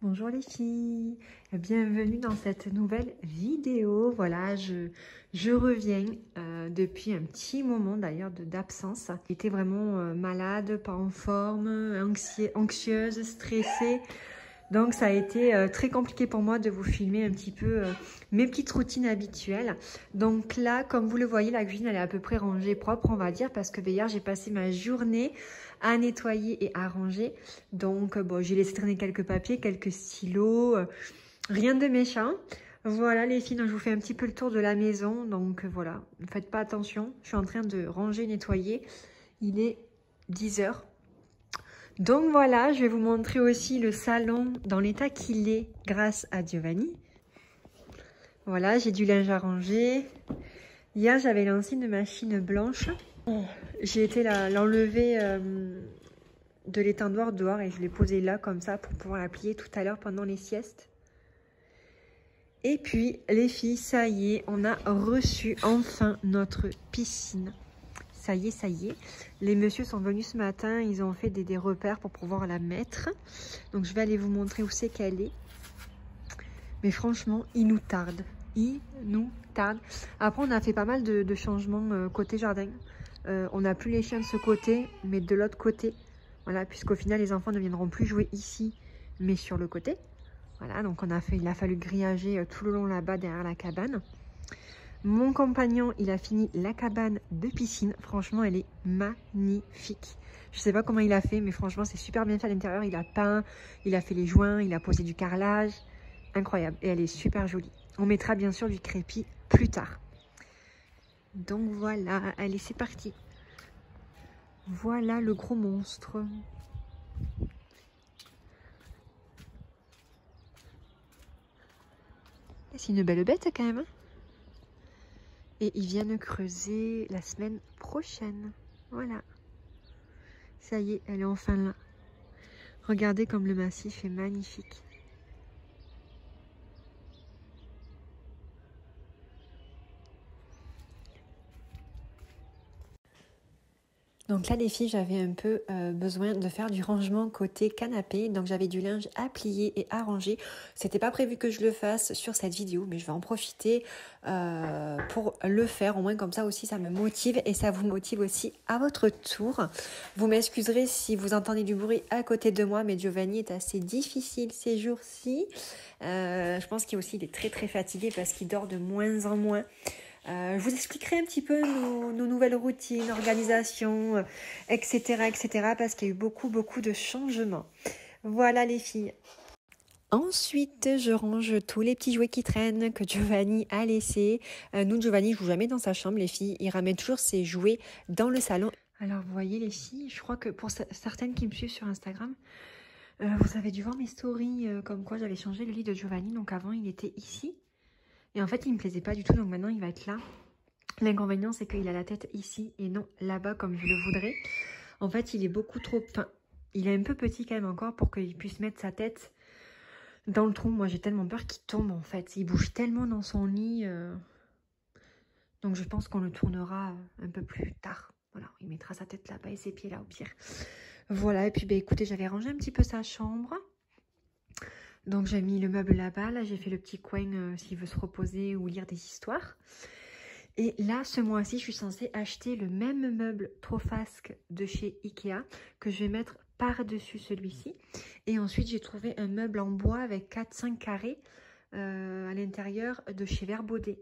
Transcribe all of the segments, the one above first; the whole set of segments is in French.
Bonjour les filles, bienvenue dans cette nouvelle vidéo. Voilà, je reviens depuis un petit moment d'ailleurs d'absence. J'étais vraiment malade, pas en forme, anxieuse, stressée. Donc ça a été très compliqué pour moi de vous filmer un petit peu mes petites routines habituelles. Donc là, comme vous le voyez, la cuisine elle est à peu près rangée, propre on va dire, parce que hier j'ai passé ma journée à nettoyer et à ranger. Donc bon, j'ai laissé traîner quelques papiers, quelques stylos, rien de méchant. Voilà les filles, donc je vous fais un petit peu le tour de la maison. Donc voilà, ne faites pas attention, je suis en train de ranger, nettoyer. Il est 10 h. Donc voilà, je vais vous montrer aussi le salon dans l'état qu'il est grâce à Giovanni. Voilà, j'ai du linge à ranger. Hier, j'avais lancé une machine blanche. J'ai été l'enlever de l'étendoir dehors et je l'ai posée là comme ça pour pouvoir la plier tout à l'heure pendant les siestes. Et puis les filles, ça y est, on a reçu enfin notre piscine. Ça y est. Les messieurs sont venus ce matin, ils ont fait des repères pour pouvoir la mettre. Donc je vais aller vous montrer où c'est qu'elle est. Mais franchement, il nous tarde. Après, on a fait pas mal de changements côté jardin. On n'a plus les chiens de ce côté, mais de l'autre côté. Voilà, puisqu'au final, les enfants ne viendront plus jouer ici, mais sur le côté. Voilà, donc il a fallu grillager tout le long là-bas, derrière la cabane. Mon compagnon, il a fini la cabane de piscine. Franchement, elle est magnifique. Je sais pas comment il a fait, mais franchement, c'est super bien fait à l'intérieur. Il a peint, il a fait les joints, il a posé du carrelage. Incroyable. Et elle est super jolie. On mettra bien sûr du crépi plus tard. Donc voilà, allez, c'est parti. Voilà le gros monstre. C'est une belle bête quand même. Et ils viennent creuser la semaine prochaine. Voilà. Ça y est, elle est enfin là. Regardez comme le massif est magnifique. Donc là les filles, j'avais un peu besoin de faire du rangement côté canapé. Donc j'avais du linge à plier et à ranger. C'était pas prévu que je le fasse sur cette vidéo, mais je vais en profiter pour le faire. Au moins comme ça aussi, ça me motive et ça vous motive aussi à votre tour. Vous m'excuserez si vous entendez du bruit à côté de moi, mais Giovanni est assez difficile ces jours-ci. Je pense qu'il est très très fatigué parce qu'il dort de moins en moins. Je vous expliquerai un petit peu nos nouvelles routines, organisation, etc. parce qu'il y a eu beaucoup de changements. Voilà les filles. Ensuite, je range tous les petits jouets qui traînent que Giovanni a laissés. Nous, Giovanni ne joue jamais dans sa chambre, les filles. Il ramène toujours ses jouets dans le salon. Alors, vous voyez les filles, je crois que pour certaines qui me suivent sur Instagram, vous avez dû voir mes stories comme quoi j'avais changé le lit de Giovanni. Donc avant, il était ici. Et en fait, il ne me plaisait pas du tout, donc maintenant, il va être là. L'inconvénient, c'est qu'il a la tête ici et non là-bas comme je le voudrais. En fait, il est beaucoup trop... Enfin, il est un peu petit quand même encore pour qu'il puisse mettre sa tête dans le trou. Moi, j'ai tellement peur qu'il tombe, en fait. Il bouge tellement dans son lit. Donc, je pense qu'on le tournera un peu plus tard. Voilà, il mettra sa tête là-bas et ses pieds là, au pire. Voilà, et puis, bah, écoutez, j'avais rangé un petit peu sa chambre. Donc j'ai mis le meuble là-bas, là j'ai fait le petit coin s'il veut se reposer ou lire des histoires. Et là ce mois-ci je suis censée acheter le même meuble Trofasque de chez Ikea que je vais mettre par-dessus celui-ci. Et ensuite j'ai trouvé un meuble en bois avec 4-5 carrés à l'intérieur de chez Verbaudet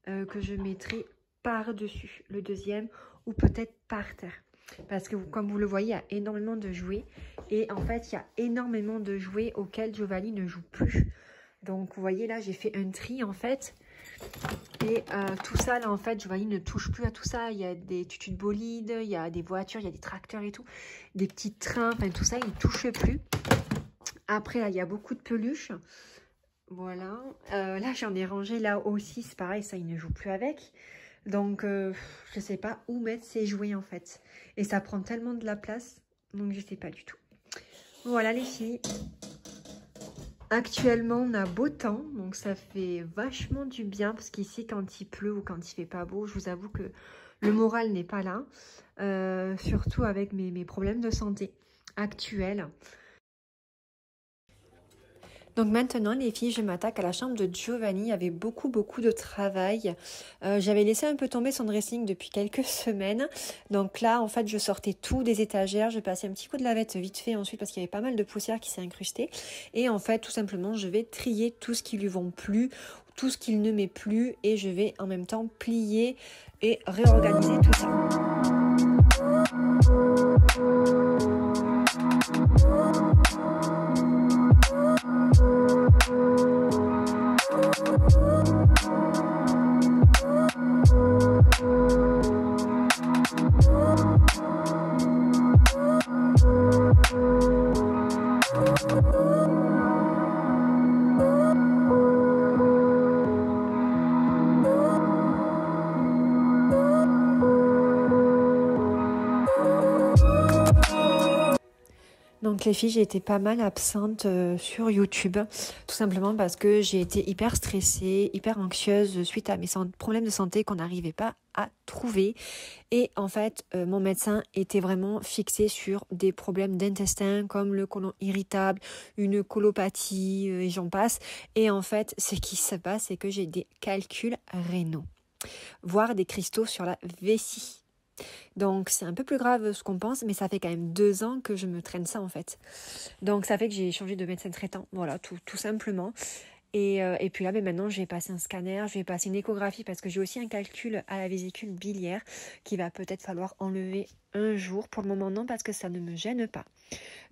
que je mettrai par-dessus le deuxième ou peut-être par terre. Parce que comme vous le voyez, il y a énormément de jouets. Et en fait, il y a énormément de jouets auxquels Giovanni ne joue plus. Donc, vous voyez, là, j'ai fait un tri, en fait. Et tout ça, là, en fait, Giovanni ne touche plus à tout ça. Il y a des tutus de bolide, il y a des voitures, il y a des tracteurs et tout. Des petits trains, enfin, tout ça, il ne touche plus. Après, là, il y a beaucoup de peluches. Voilà. Là, j'en ai rangé là aussi. C'est pareil, ça, il ne joue plus avec. Donc, je sais pas où mettre ses jouets en fait. Et ça prend tellement de la place. Donc, je sais pas du tout. Voilà les filles. Actuellement, on a beau temps. Donc, ça fait vachement du bien. Parce qu'ici, quand il pleut ou quand il fait pas beau, je vous avoue que le moral n'est pas là. Surtout avec mes problèmes de santé actuels. Donc maintenant les filles, je m'attaque à la chambre de Giovanni, il y avait beaucoup de travail. J'avais laissé un peu tomber son dressing depuis quelques semaines. Donc là en fait je sortais tout des étagères, je passais un petit coup de lavette vite fait ensuite parce qu'il y avait pas mal de poussière qui s'est incrustée. Et en fait tout simplement je vais trier tout ce qui lui vont plus, tout ce qu'il ne met plus et je vais en même temps plier et réorganiser tout ça. Donc les filles, j'ai été pas mal absente sur YouTube, tout simplement parce que j'ai été hyper stressée, hyper anxieuse suite à mes problèmes de santé qu'on n'arrivait pas à trouver. Et en fait, mon médecin était vraiment fixé sur des problèmes d'intestin comme le côlon irritable, une colopathie et j'en passe. Et en fait, ce qui se passe, c'est que j'ai des calculs rénaux, voire des cristaux sur la vessie. Donc c'est un peu plus grave ce qu'on pense, mais ça fait quand même 2 ans que je me traîne ça en fait. Donc ça fait que j'ai changé de médecin traitant, voilà, tout simplement. Et puis là, maintenant, je vais passer un scanner, je vais passer une échographie parce que j'ai aussi un calcul à la vésicule biliaire qui va peut-être falloir enlever un jour. Pour le moment, non, parce que ça ne me gêne pas.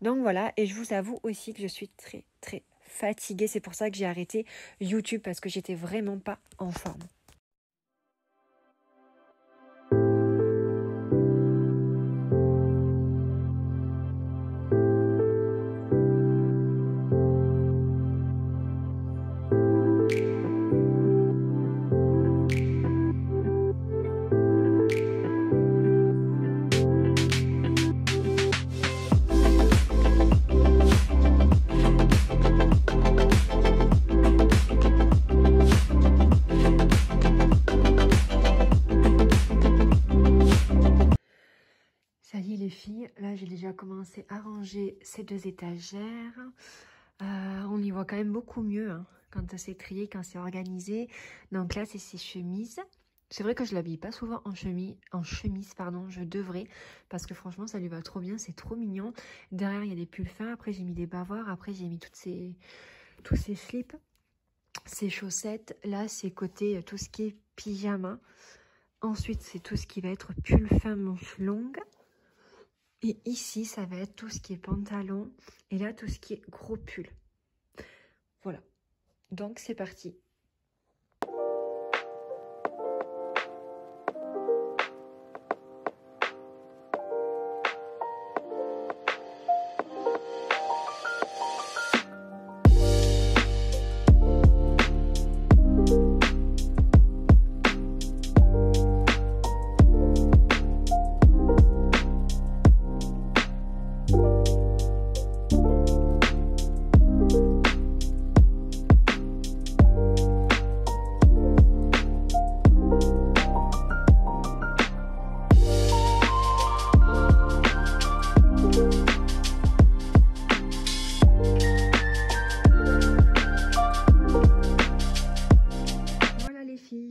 Donc voilà, et je vous avoue aussi que je suis très fatiguée. C'est pour ça que j'ai arrêté YouTube parce que j'étais vraiment pas en forme. Ça y est les filles, là j'ai déjà commencé à ranger ces 2 étagères. On y voit quand même beaucoup mieux hein, quand c'est trié, quand c'est organisé. Donc là c'est ses chemises. C'est vrai que je l'habille pas souvent en chemise, pardon, je devrais, parce que franchement ça lui va trop bien, c'est trop mignon. Derrière il y a des pulls fins, après j'ai mis des bavoirs, après j'ai mis tous ces slips, ces chaussettes. Là c'est côté tout ce qui est pyjama. Ensuite c'est tout ce qui va être pull fin manche longue. Et ici, ça va être tout ce qui est pantalon. Et là, tout ce qui est gros pull. Voilà. Donc, c'est parti.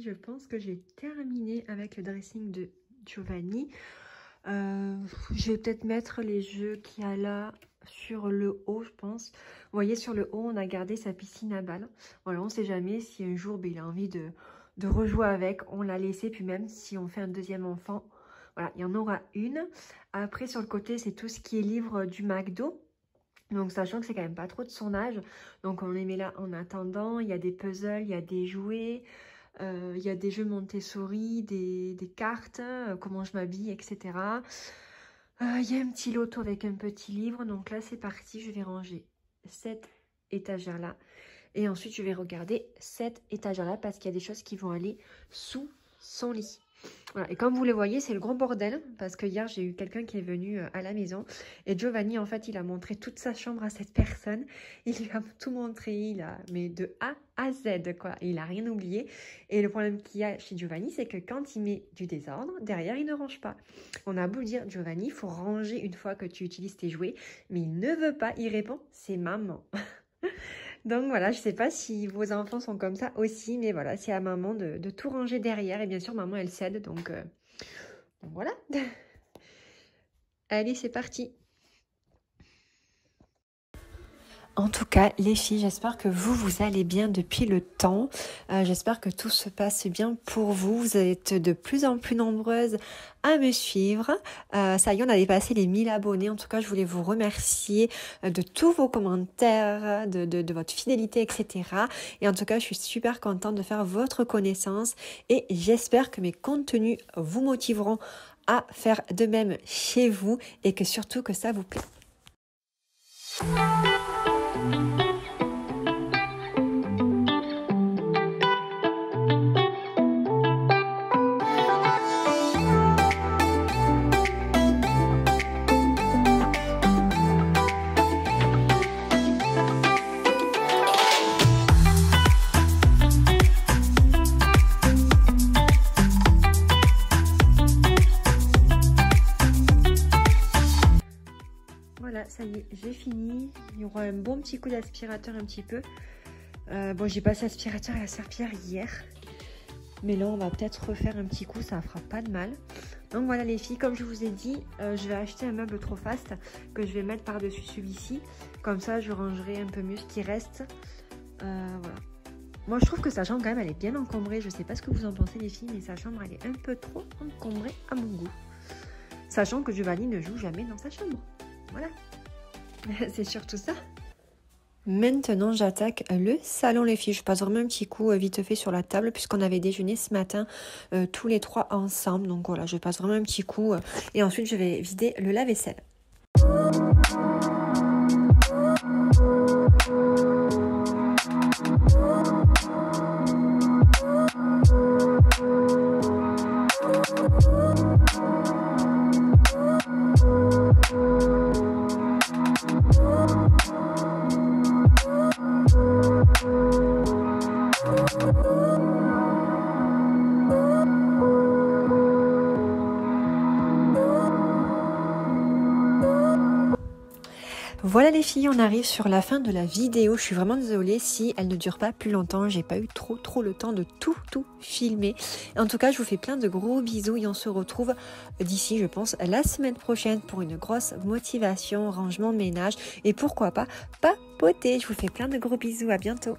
Je pense que j'ai terminé avec le dressing de Giovanni. Je vais peut-être mettre les jeux qu'il y a là sur le haut, je pense. Vous voyez, sur le haut, on a gardé sa piscine à balles. Voilà, on ne sait jamais si un jour il a envie de rejouer avec. On l'a laissé, puis même si on fait un deuxième enfant, voilà, il y en aura une. Après, sur le côté, c'est tout ce qui est livre du McDo. Donc, sachant que c'est quand même pas trop de son âge. Donc, on les met là en attendant. Il y a des puzzles, il y a des jouets. Il y a des jeux Montessori, des cartes, comment je m'habille, etc. Il y a un petit loto avec un petit livre. Donc là, c'est parti. Je vais ranger cette étagère-là. Et ensuite, je vais regarder cette étagère-là parce qu'il y a des choses qui vont aller sous son lit. Voilà. Et comme vous le voyez, c'est le gros bordel parce que hier, j'ai eu quelqu'un qui est venu à la maison et Giovanni, en fait, il a montré toute sa chambre à cette personne. Il lui a tout montré, mais de A à Z, quoi. Et il n'a rien oublié. Et le problème qu'il y a chez Giovanni, c'est que quand il met du désordre, derrière, il ne range pas. On a beau dire, Giovanni, il faut ranger une fois que tu utilises tes jouets, mais il ne veut pas. Il répond, c'est maman. Donc voilà, je sais pas si vos enfants sont comme ça aussi, mais voilà, c'est à maman de tout ranger derrière. Et bien sûr, maman, elle cède, donc voilà. Allez, c'est parti. En tout cas, les filles, j'espère que vous allez bien depuis le temps. J'espère que tout se passe bien pour vous. Vous êtes de plus en plus nombreuses à me suivre. Ça y est, on a dépassé les 1000 abonnés. En tout cas, je voulais vous remercier de tous vos commentaires, de votre fidélité, etc. Et en tout cas, je suis super contente de faire votre connaissance et j'espère que mes contenus vous motiveront à faire de même chez vous et que surtout que ça vous plaît. Voilà, ça y est, j'ai fini. Il y aura un bon petit coup d'aspirateur un petit peu. Bon, j'ai passé l'aspirateur et la serpillière hier. Mais là, on va peut-être refaire un petit coup, ça fera pas de mal. Donc voilà les filles, comme je vous ai dit, je vais acheter un meuble trop fast que je vais mettre par-dessus celui-ci. Comme ça, je rangerai un peu mieux ce qui reste. Voilà. Moi, je trouve que sa chambre, quand même, elle est bien encombrée. Je sais pas ce que vous en pensez les filles, mais sa chambre, elle est un peu trop encombrée à mon goût. Sachant que Giovanni ne joue jamais dans sa chambre. Voilà, c'est surtout ça. Maintenant, j'attaque le salon, les filles. Je passe vraiment un petit coup vite fait sur la table puisqu'on avait déjeuné ce matin tous les trois ensemble. Donc voilà, je passe vraiment un petit coup et ensuite je vais vider le lave-vaisselle. Voilà les filles, on arrive sur la fin de la vidéo. Je suis vraiment désolée si elle ne dure pas plus longtemps. J'ai pas eu trop le temps de tout filmer. En tout cas, je vous fais plein de gros bisous et on se retrouve d'ici, je pense, la semaine prochaine pour une grosse motivation, rangement, ménage et pourquoi pas papoter. Je vous fais plein de gros bisous. À bientôt.